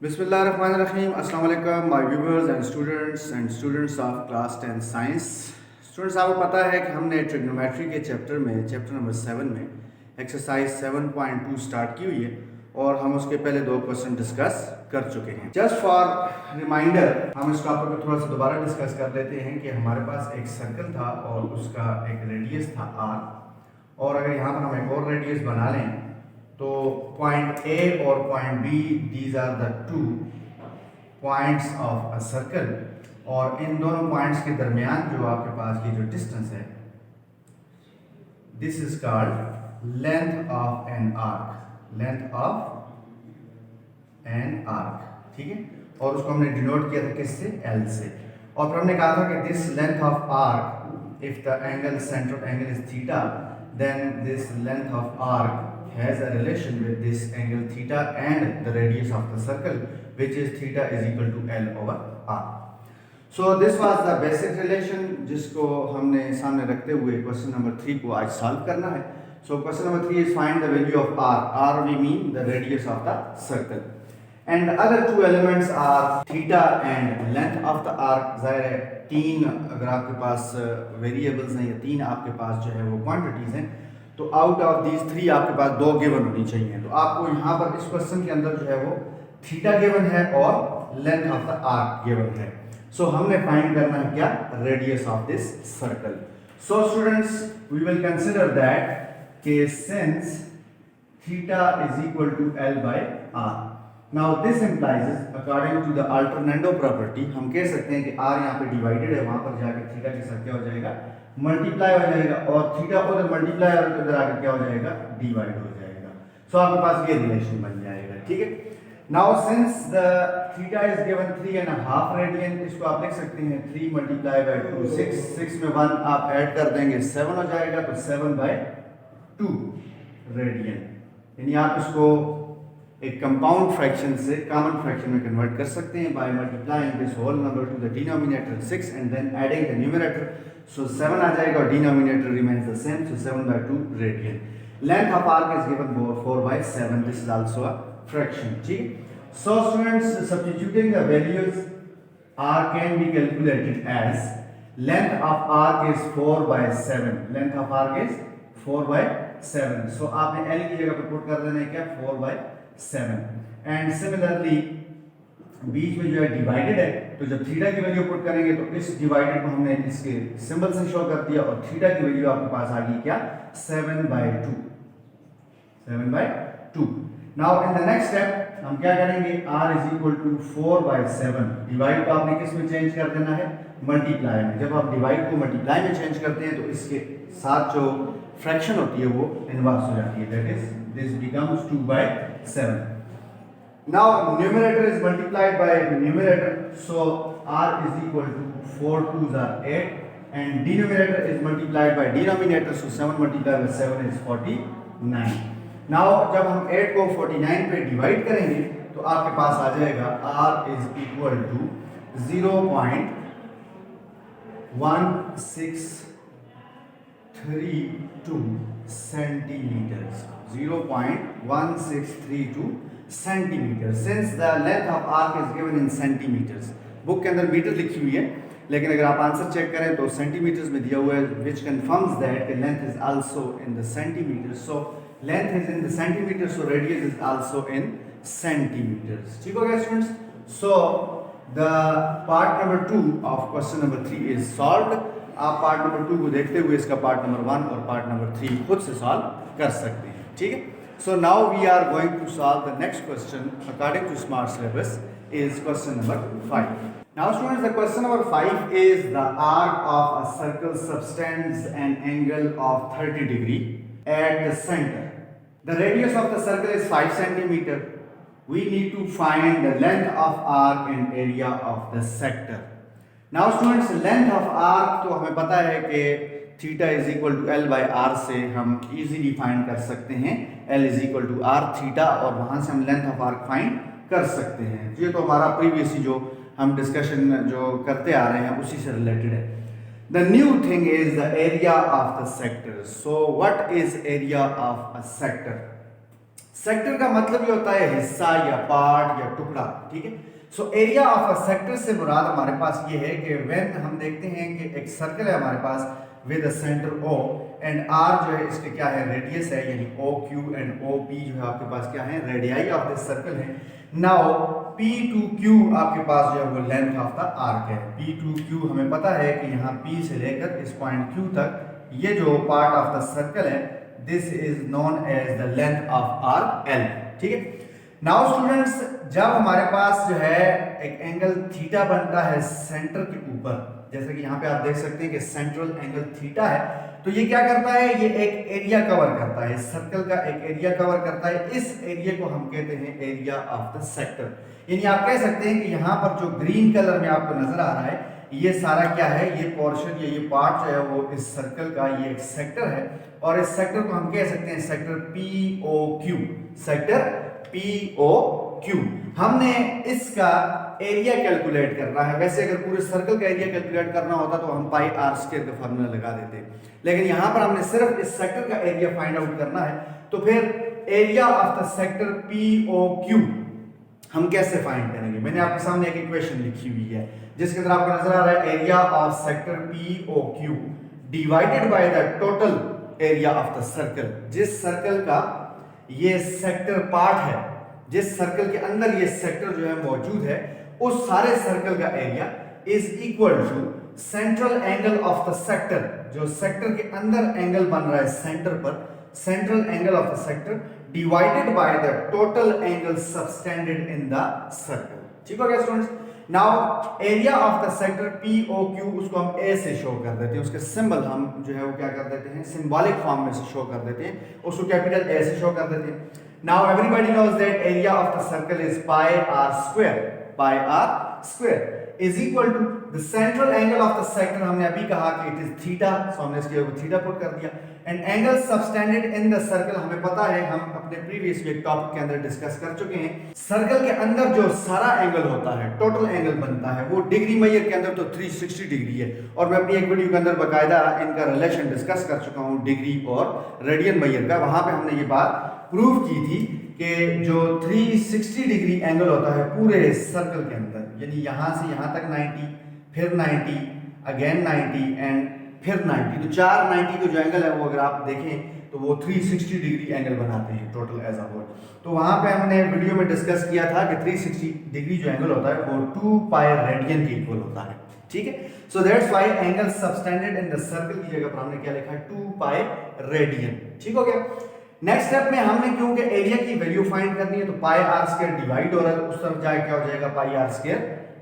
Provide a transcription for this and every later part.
बिस्मिल्लाहिर्रहमानिर्रहीम। अस्सलाम वालेकुम my viewers and students of class 10 science. Students, आपको पता है कि हमने ट्रिग्नोमेट्री के चैप्टर नंबर 7 में एक्सरसाइज 7.2 स्टार्ट की हुई है और हम उसके पहले 2 क्वेश्चन डिस्कस कर चुके हैं। जस्ट फॉर रिमाइंडर हम इस टॉपिक को थोड़ा सा दोबारा डिस्कस कर लेते हैं कि हमारे पास एक सर्कल था और उसका एक रेडियस था r, और अगर यहाँ पर हम एक और रेडियस बना लें तो पॉइंट A और point B, these are the two points of a circle, और इन दोनों पॉइंट्स के दरमियान जो आपके पास की जो डिस्टेंस है, this is called length of an arc. Length of an arc, ठीक है। और उसको हमने डिनोट किया था किससे? L से। और फिर हमने कहा था कि this length of arc, if the angle central angle is theta, then this length of arc has a relation with this angle theta and the radius of the circle, which is theta is equal to L over R. So this was the basic relation जिसको हमने सामने रखते हुए question number 3 को आज solve करना है। So question number 3 is find the value of R. R we mean the radius of the circle. And the other two elements are theta and length of the arc. ज़ाहिर है तीन अगर आपके पास variables हैं या तीन आपके पास जो है वो क्वांटिटीज़ हैं, तो आउट ऑफ दीज थ्री आपके पास दो गिवन होनी चाहिए। तो आपको यहाँ पर इस क्वेश्चन के अंदर जो है वो थीटा गिवन है और length of the arc given है। सो हमने फाइंड करना है क्या? Radius of this circle. So students, we will consider that के since theta is equal to L by R, now this implies according to the alternando property हम कह सकते हैं कि r यहाँ पे डिवाइडेड है, वहां पर जाकर थीटा के साथ क्या हो जाएगा? मल्टीप्लाई हो जाएगा, और थीटा उधर मल्टीप्लाई और इधर आकर क्या हो जाएगा? डिवाइड हो जाएगा। सो आपके पास ये रिलेशन बन जाएगा, ठीक है। Now since the theta is given 3.5 radian, इसको आप लिख सकते हैं 3 मल्टीप्लाई बाय 2 6 में 1 आप ऐड कर देंगे 7 हो जाएगा, तो 7/2 रेडियन। यानी आप इसको एक कंपाउंड फ्रैक्शन से कॉमन फ्रैक्शन में कन्वर्ट कर सकते हैं by multiplying this whole number to the denominator 6 and then adding the numerator. So 7 आ जाएगा और denominator remains the same, so 7/2 radian. Length of arc is given 4/7, this is also a fraction, ठीक। So students, substituting the values r can be calculated as length of arc is 4/7, length of arc is 4/7। सो आपने L की जगह पे put कर देना है क्या? 4/7। And similarly बीच में जो है डिवाइडेड है, तो जब थीटा की वैल्यू पुट करेंगे तो इस डिवाइडेड को हमने इसके सिंबल से शो कर दिया, और थीटा की वैल्यू आपके पास आ गई क्या? 7/2, 7/2। Now in the next step हम क्या करेंगे? r is equal to 4/7। Divide को आपने किस में चेंज कर देना है? मल्टीप्लाई में। जब आप डिवाइड को मल्टीप्लाई में चेंज करते हैं तो इसके साथ जो फ्रैक्शन होती है वो इनवर्स हो जाती है, that is this becomes 2/7. Now numerator is multiplied by numerator, so r is equal to 4 2s are 8, and denominator is multiplied by denominator, so 7 multiplied by 7 is 49. Now जब हम 8 को 49 पे डिवाइड करेंगे तो आपके पास आ जाएगा r is equal to 0.1632 centimeters, 0.1632 centimetre. Since the length of arc is given in centimetres, book के अंदर मीटर लिखी हुई है, लेकिन अगर आप आंसर चेक करें तो सेंटीमीटर्स में दिया हुआ है, which confirms that length is also in the centimetre. So length is in the centimetre, so radius is also in centimetres, ठीक हो गया students. So the part number 2 of question number 3 is solved. आप part number 2 को देखते हुए इसका part number 1 और part number 3 खुद से सॉल्व कर सकते हैं, ठीक है। So now we are going to solve the next question according to Smart Syllabus is question number 5. Now students, the question number 5 is the arc of a circle subtends an angle of 30 degree at the center. The radius of the circle is 5 centimeter. We need to find the length of arc and area of the sector. Now students, length of arc तो हमें पता है कि theta is equal to L by R से हम easily find कर सकते हैं L is equal to R theta, और वहां से हम लेंथ ऑफ आर्क फाइंड कर सकते हैं। ये तो हमारा प्रीवियसली जो हम डिस्कशन जो करते आ रहे हैं उसी से रिलेटेड है। The new thing is the area of the sector. So what is area of a sector? Sector का मतलब ये होता है हिस्सा या पार्ट या टुकड़ा, ठीक है। So area of a sector से मुराद हमारे पास ये है कि व्हेन हम देखते हैं कि एक सर्कल है हमारे पास with a centre O and R जो है इसके क्या है रेडियस है, यानी OQ एंड OP जो है आपके पास क्या है रेडियाई ऑफ दिस सर्कल है। नाउ P to Q आपके पास जो है वो लेंथ ऑफ द आर्क है। P to Q हमें पता है कि यहाँ P से लेकर इस पॉइंट Q तक ये जो पार्ट ऑफ द सर्कल है this is known as the length of arc L, ठीक है। नाउ स्टूडेंट्स, जब हमारे पास जो है एक एंगल थीटा बनता है सेंटर के ऊपर, जैसे कि यहाँ पे आप देख सकते हैं कि सेंट्रल एंगल थीटा है, तो ये क्या करता है, ये एक एरिया कवर करता है, सर्कल का एक एरिया कवर करता है। इस एरिया को हम कहते हैं एरिया ऑफ द सेक्टर। यानी आप कह सकते हैं कि यहाँ पर जो ग्रीन कलर में आपको नजर आ रहा है ये सारा क्या है, ये पोर्शन या ये पार्ट जो है वो इस सर्कल का ये एक सेक्टर है, और इस सेक्टर को हम कह सकते हैं सेक्टर POQ, सेक्टर POQ। हमने इसका एरिया कैलकुलेट करना है। वैसे अगर पूरे सर्कल का एरिया कैलकुलेट करना होता तो हम पाई आर स्क्वायर का फार्मूला लगा देते, लेकिन यहां पर हमने सिर्फ इस सेक्टर का एरिया फाइंड आउट करना है। तो फिर area of the sector POQ हम कैसे फाइंड करेंगे? मैंने आपके सामने एक इक्वेशन लिखी हुई है जिसके अंदर आपको नजर आ रहा है area of sector POQ divided by the total area of the circle. जिस सर्कल का ये सेक्टर पार्ट है, जिस सर्कल के अंदर ये सेक्टर जो है मौजूद है, उस सारे सर्कल का area is equal to central angle of the sector. जो सेक्टर के अंदर एंगल बन रहा है सेंटर पर, central angle of the sector divided by the total angle subtended in the circle. ठीक हो गया students? Now area of the sector POQ उसको हम A से शो कर देते हैं, उसके सिंबल हम जो है वो क्या कर देते हैं, सिंबॉलिक फॉर्म में से शो कर देते हैं, उसको कैपिटल A से शो कर देते हैं। Now everybody knows that area of the circle is pi r square. Pi r square is equal to the central angle of the sector. हमने अभी कहा कि it is theta, so हमने इसके ऊपर theta पुट कर दिया। And angle subtended in the circle हमें पता है, हम अपने previous वीक टॉपिक के अंदर डिस्कस कर चुके हैं। सर्कल के अंदर जो सारा एंगल होता है, टोटल एंगल बनता है, वो डिग्री मेजर के अंदर तो 360 डिग्री है, और मैं अपनी एक वीडियो के अंदर बकायदा इनका रिलेशन डिस्कस कर चुका हूँ डिग्री और रेडियन मेजर का। वहां पे हमने ये बात प्रूव की थी कि जो 360 डिग्री एंगल होता है पूरे सर्कल के अंदर, यानी यहां से यहां तक 90, फिर 90, अगेन 90 एंड फिर 90, तो 490 का जो एंगल है वो अगर आप देखें तो वो 360 डिग्री एंगल बनाते हैं टोटल एज अ होल। तो वहां पे हमने वीडियो में डिस्कस किया था कि 360 डिग्री जो एंगल होता है वो 2 पाई रेडियन के इक्वल होता है। ठीक है, सो that's why angle subtended in the circle की जगह पर हमने क्या लिखा है, 2 पाई रेडियन। ठीक हो गया? नेक्स्ट स्टेप में हमने क्योंकि एरिया की वैल्यू फाइंड करनी है, तो पाई आर स्क्वायर डिवाइड हो रहा है, उस तरफ जाके क्या हो जाएगा, pi r square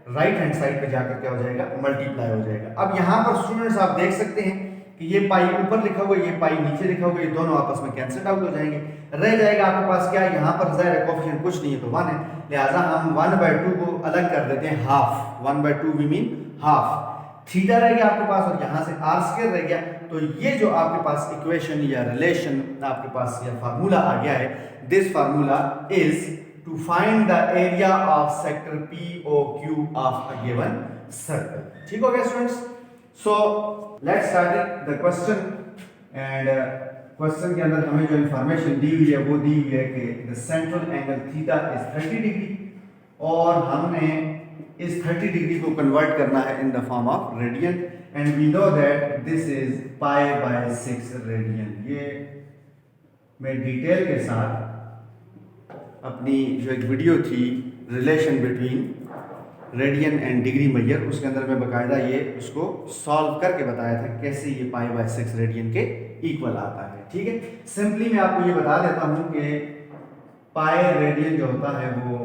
right hand side पे जाकर क्या हो जाएगा, मल्टीप्लाई हो जाएगा। अब यहाँ पर स्टूडेंट्स आप देख सकते हैं कि ये पाई ऊपर लिखा हुआ है, ये पाई नीचे लिखा हुआ है, ये दोनों आपस में कैंसिल आउट हो जाएंगे। रह जाएगा आपके पास क्या, यहाँ पर ज़ाहिर है कोएफिशिएंट कुछ नहीं है तो 1 है, लिहाजा हम 1/2 को अलग कर देते हैं, half. 1/2 we mean half. Theta रह गया आपके पास और यहाँ से आर स्क्वायर रह गया, तो ये जो आपके पास इक्वेशन या रिलेशन आपके पास या फार्मूला आ गया है, this formula is to find the area of sector POQ of a given circle. ठीक हो गया students? So let's start the question. And question के अंदर हमें जो इंफॉर्मेशन दी हुई है वो दी हुई है कि the central angle theta is 30 degree, और हमने इस 30 डिग्री को कन्वर्ट करना है in the form of radian, and we know that this is π/6 radian. ये मैं डिटेल के साथ अपनी जो एक वीडियो थी relation between radian and degree measure, उसके अंदर मैं बकायदा ये उसको सॉल्व करके बताया था कैसे ये π/6 रेडियन के इक्वल आता है। ठीक है, सिंपली मैं आपको ये बता देता हूँ कि पाई रेडियन जो होता है वो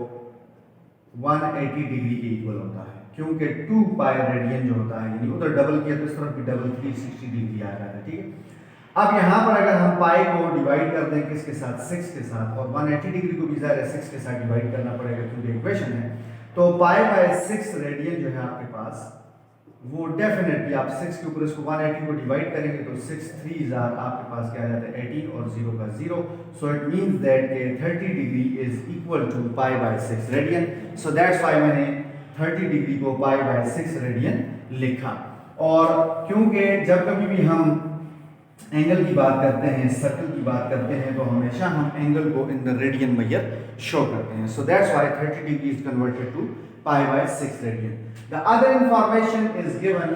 180 डिग्री के इक्वल होता है, क्योंकि 2 पाई रेडियन जो होता है, यानी उधर डबल किया तो इस तरफ भी डबल 360 डिग्री आ जाता है। ठीक है, अब यहाँ पर अगर हम पाई को डिवाइड कर दें किसके साथ, 6 के साथ, और 180 डिग्री को भी ज़ाहिर है 6 के साथ डिवाइड करना पड़ेगा क्योंकि इक्वेशन है, तो π/6 रेडियन जो है आपके पास वो डेफिनेटली आप 6 के ऊपर इसको 180 को डिवाइड करेंगे तो 6 3 आपके पास क्या आ जाता है 18 और 0 का 0, so it means that 30 degree is equal to π/6 radian. So that's why मैंने 30 डिग्री को π/6 रेडियन लिखा। और क्योंकि जब कभी भी हम एंगल की बात करते हैं, सर्कल की बात करते हैं, तो हमेशा हम एंगल को in the radian measure show करते हैं. So that's why 30 degree is converted to pi by 6 radian. The other information is given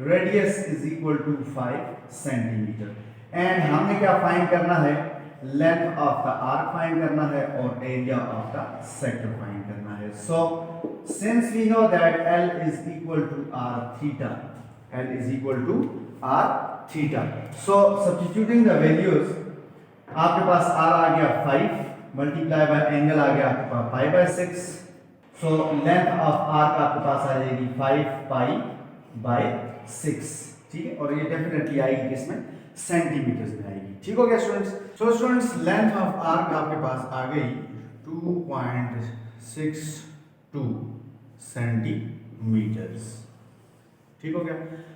radius is equal to 5 centimetre. And हमने क्या फाइंड करना है, length of the arc find करना है और area of the sector find करना है. So since we know that L is equal to r theta, L is equal to r theta. So substituting the values, आपके पास r आ गया 5 multiply by angle आ गया आपके पास pi by 6. So length of arc आपके पास आ जाएगी 5 पाई by 6. ठीक है, और ये डेफिनेटली आएगी किसमें, सेंटीमीटर्स में आएगी. ठीक हो गया students. So students length of arc आपके पास आ गई 2.62 सेंटीमीटर्स. ठीक हो गया.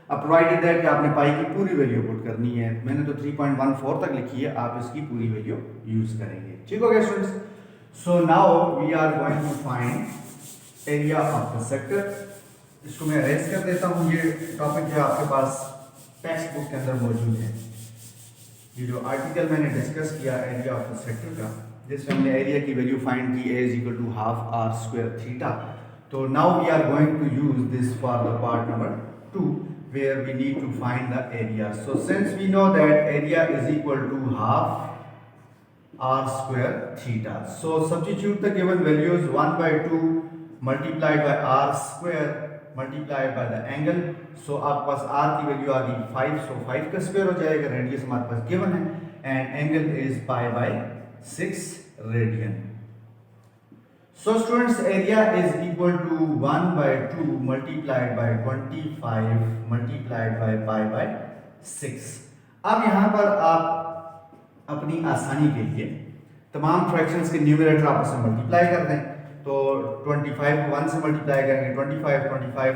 अब प्रोवाइडेड दैट कि आपने पाई की पूरी वैल्यू पुट करनी है. मैंने तो 3.14 तक लिखी है, आप इसकी पूरी वैल्यू यूज करेंगे. ठीक हो गया students. So now we are going to find area of the sector. इसको मैं अरेंज कर देता हूँ. ये टॉपिक जो आपके पास टेक्स्ट बुक के अंदर मौजूद है, ये जो आर्टिकल मैंने डिस्कस किया एरिया ऑफ द सेक्टर का, जिसमें हमने एरिया की वैल्यू फाइंड की a is equal to half r square theta. तो now we are going to use this for the part number 2 where we need to find the area. So since we know that area is equal to half r square theta, so substitute the given values 1 by 2 multiplied by r square multiplied by the angle. So आपके पास r की value आ गई 5, so 5 का square हो जाएगा. Radius हमारे पास given है and angle is pi by 6 radian. So students, area is equal to 1 by 2 multiplied by 25 multiplied by pi by 6. अब यहाँ पर आप अपनी आसानी के लिए तमाम फ्रैक्शंस के न्यूमरेटर आपस में मल्टीप्लाई कर दें. तो 25 को 1 से मल्टीप्लाई करेंगे, 25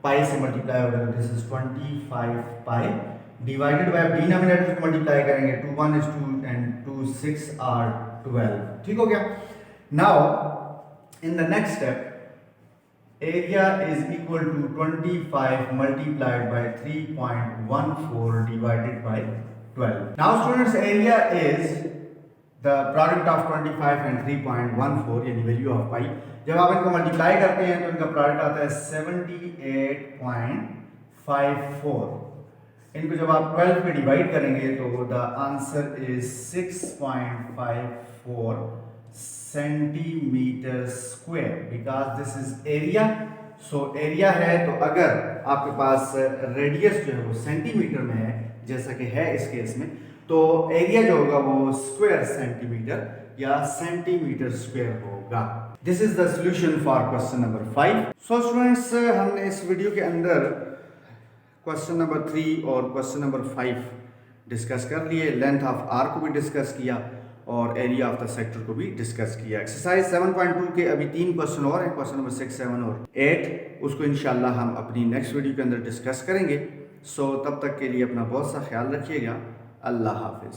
पाई से मल्टीप्लाई होगा, तो this is 25 pi divided by denominator को मल्टीप्लाई करेंगे, 2 1 is 2 and 2 6 are 12. ठीक हो गया. Now in the next step, area is equal to 25 multiplied by 3.14 divided by 12. Now students, area is the product of 25 and 3.14 यानी value of pi. जब आप इनको multiply करते हैं तो इनका प्रोडक्ट आता है 78.54. इनको जब आप 12 पे डिवाइड करेंगे तो the answer is 6.54 centimetre square, because this is area. So area है तो अगर आपके पास रेडियस जो है वो सेंटीमीटर में है, जैसा कि है इस केस में, तो एरिया जो होगा वो स्क्वायर सेंटीमीटर या सेंटीमीटर स्क्वायर होगा. This is the solution for question number 5. So students, हमने इस वीडियो के अंदर क्वेश्चन नंबर 3 और क्वेश्चन नंबर 5 डिस्कस कर लिए. लेंथ ऑफ आर्क को भी डिस्कस किया और एरिया ऑफ द सेक्टर को भी डिस्कस किया. एक्सरसाइज 7.2 के अभी 3 क्वेश्चन और हैं, क्वेश्चन नंबर 6, 7 और 8. उसको इंशाल्लाह हम अपनी नेक्स्ट वीडियो के अंदर डिस्कस करेंगे. सो तब तक के लिए अपना बहुत सा ख्याल रखिएगा. अल्लाह हाफिज़.